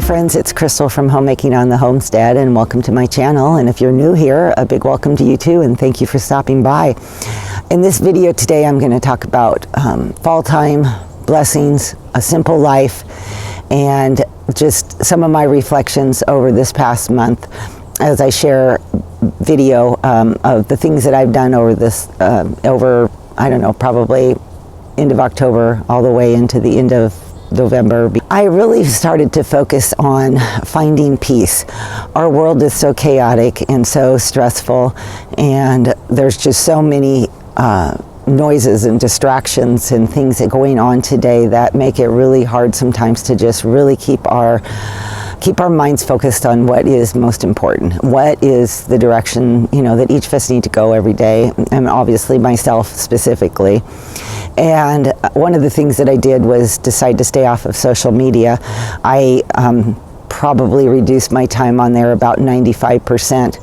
friends, it's Crystal from Homemaking on the Homestead, and welcome to my channel. And if you're new here, a big welcome to you too, and thank you for stopping by. In this video today, I'm going to talk about fall time, blessings, a simple life, and just some of my reflections over this past month as I share video of the things that I've done over this, I don't know, probably end of October all the way into the end of November. I really started to focus on finding peace. Our world is so chaotic and so stressful, and there's just so many noises and distractions and things that are going on today that make it really hard sometimes to just really keep our minds focused on what is most important. What is the direction, that each of us need to go every day, and obviously myself specifically. And one of the things that I did was decide to stay off of social media. I probably reduced my time on there about 95%.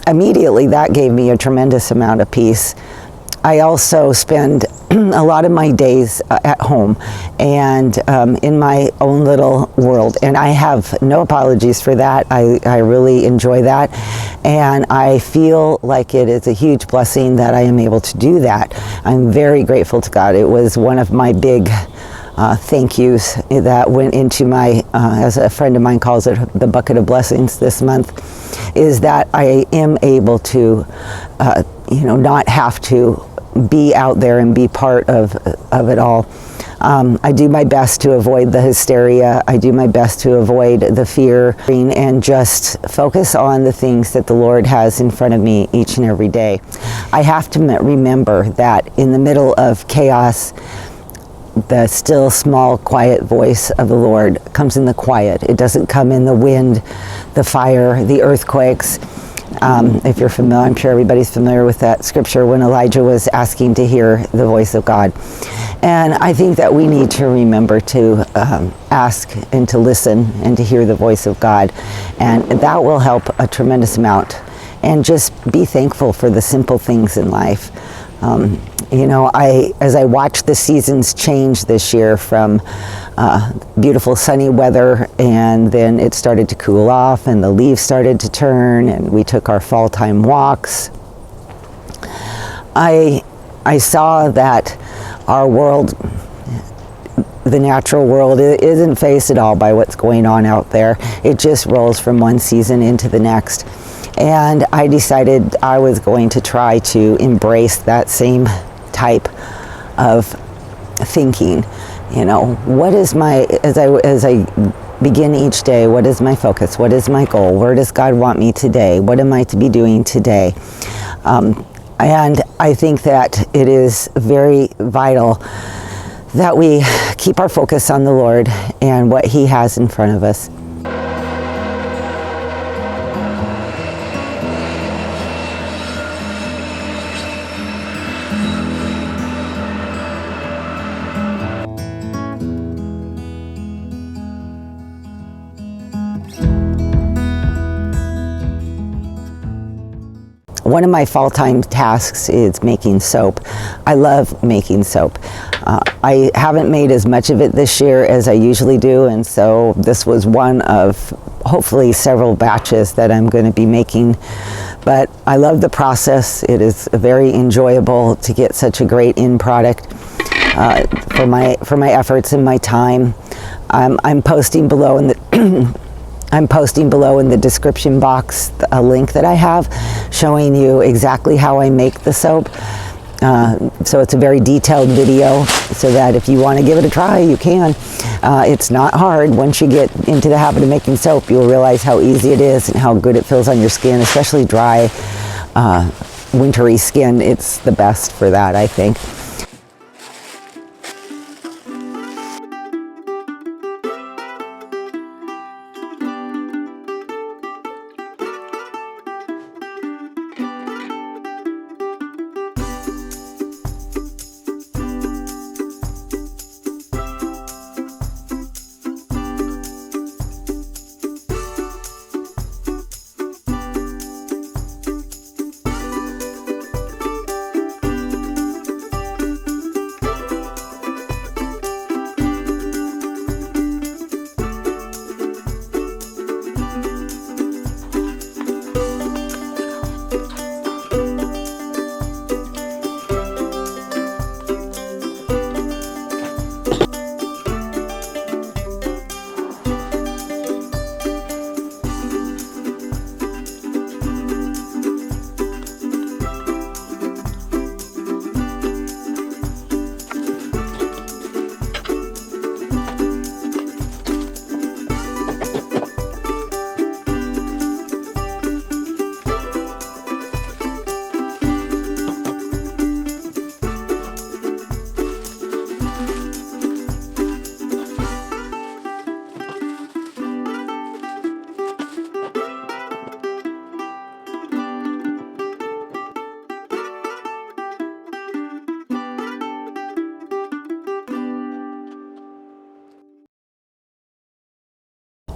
Immediately, that gave me a tremendous amount of peace. I also spend a lot of my days at home and in my own little world, and I have no apologies for that. I really enjoy that, and I feel like it is a huge blessing that I am able to do that. I'm very grateful to God. It was one of my big thank yous that went into my, as a friend of mine calls it, the bucket of blessings this month, is that I am able to, not have to be out there and be part of it all. I do my best to avoid the hysteria. I do my best to avoid the fear and just focus on the things that the Lord has in front of me each and every day. I have to remember that in the middle of chaos, the still, small, quiet voice of the Lord comes in the quiet. It doesn't come in the wind, the fire, the earthquakes. If you're familiar, I'm sure everybody's familiar with that scripture when Elijah was asking to hear the voice of God. And I think that we need to remember to ask and to listen and to hear the voice of God. And that will help a tremendous amount. And just be thankful for the simple things in life. As I watched the seasons change this year from beautiful sunny weather, and then it started to cool off and the leaves started to turn, and we took our fall time walks, I saw that our world, the natural world, isn't faced at all by what's going on out there. It just rolls from one season into the next. And I decided I was going to try to embrace that same type of thinking. What is as I begin each day, what is my focus? What is my goal? Where does God want me today? What am I to be doing today? And I think that it is very vital that we keep our focus on the Lord and what He has in front of us. One of my fall time tasks is making soap. I love making soap. I haven't made as much of it this year as I usually do, and so this was one of hopefully several batches that I'm going to be making. But I love the process. It is very enjoyable to get such a great end product for my efforts and my time. I'm posting below in the I'm posting below in the description box a link that I have showing you exactly how I make the soap. So it's a very detailed video, so that if you want to give it a try, you can. It's not hard. Once you get into the habit of making soap, you'll realize how easy it is and how good it feels on your skin, especially dry, wintry skin. It's the best for that, I think.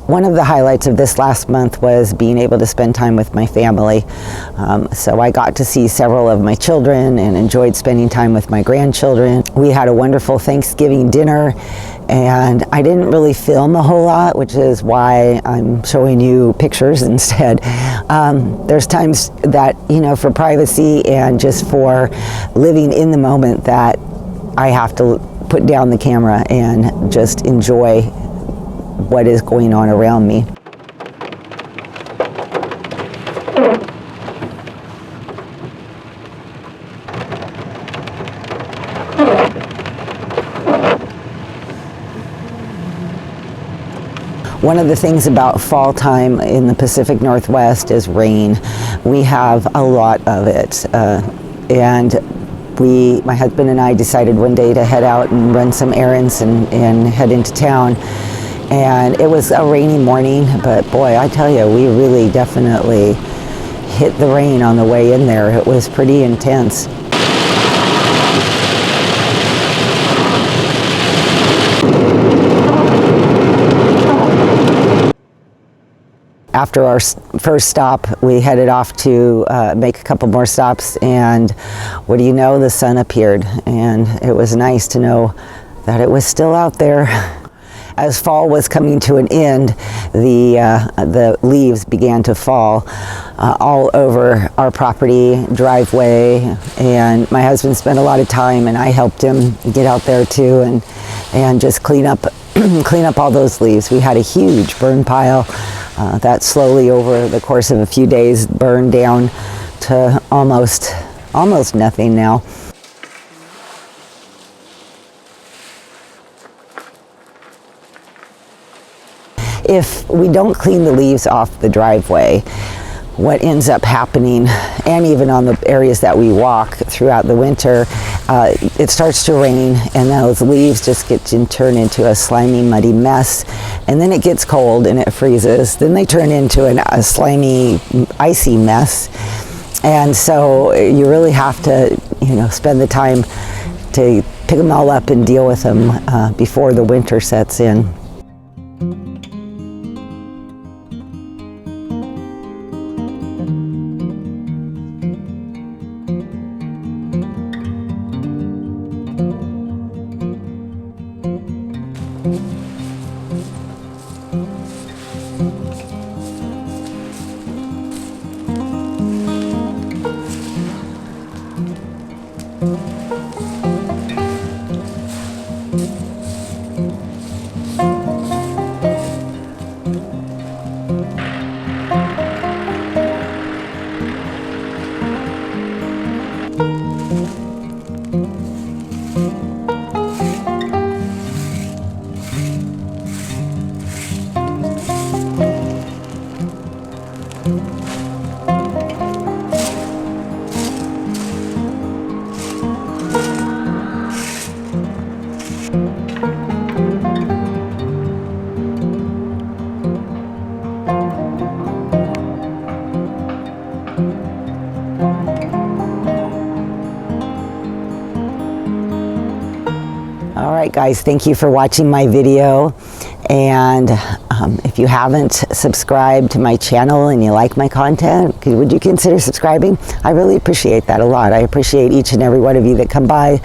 One of the highlights of this last month was being able to spend time with my family. So I got to see several of my children and enjoyed spending time with my grandchildren. We had a wonderful Thanksgiving dinner, and I didn't really film a whole lot, which is why I'm showing you pictures instead. There's times that, you know, for privacy and just for living in the moment, that I have to put down the camera and just enjoy what is going on around me. One of the things about fall time in the Pacific Northwest is rain. We have a lot of it, and my husband and I decided one day to head out and run some errands and head into town. And it was a rainy morning, but boy, I tell you, we really definitely hit the rain on the way in there. It was pretty intense. After our first stop, we headed off to make a couple more stops, and what do you know, the sun appeared, and it was nice to know that it was still out there. As fall was coming to an end, the leaves began to fall all over our property, driveway, and my husband spent a lot of time, and I helped him get out there too and just clean up all those leaves. We had a huge burn pile that slowly over the course of a few days burned down to almost nothing now. If we don't clean the leaves off the driveway, what ends up happening, and even on the areas that we walk throughout the winter, it starts to rain and those leaves just turn into a slimy, muddy mess, and then it gets cold and it freezes. Then they turn into a slimy, icy mess, and so you really have to, you know, spend the time to pick them all up and deal with them before the winter sets in. All right, guys, thank you for watching my video. And if you haven't subscribed to my channel and you like my content, would you consider subscribing? I really appreciate that a lot. I appreciate each and every one of you that come by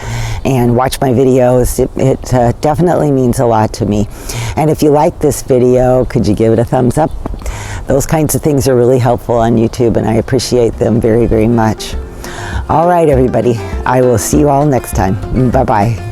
and watch my videos. It definitely means a lot to me. And if you like this video, could you give it a thumbs up? Those kinds of things are really helpful on YouTube, and I appreciate them very, very much. All right, everybody. I will see you all next time. Bye-bye.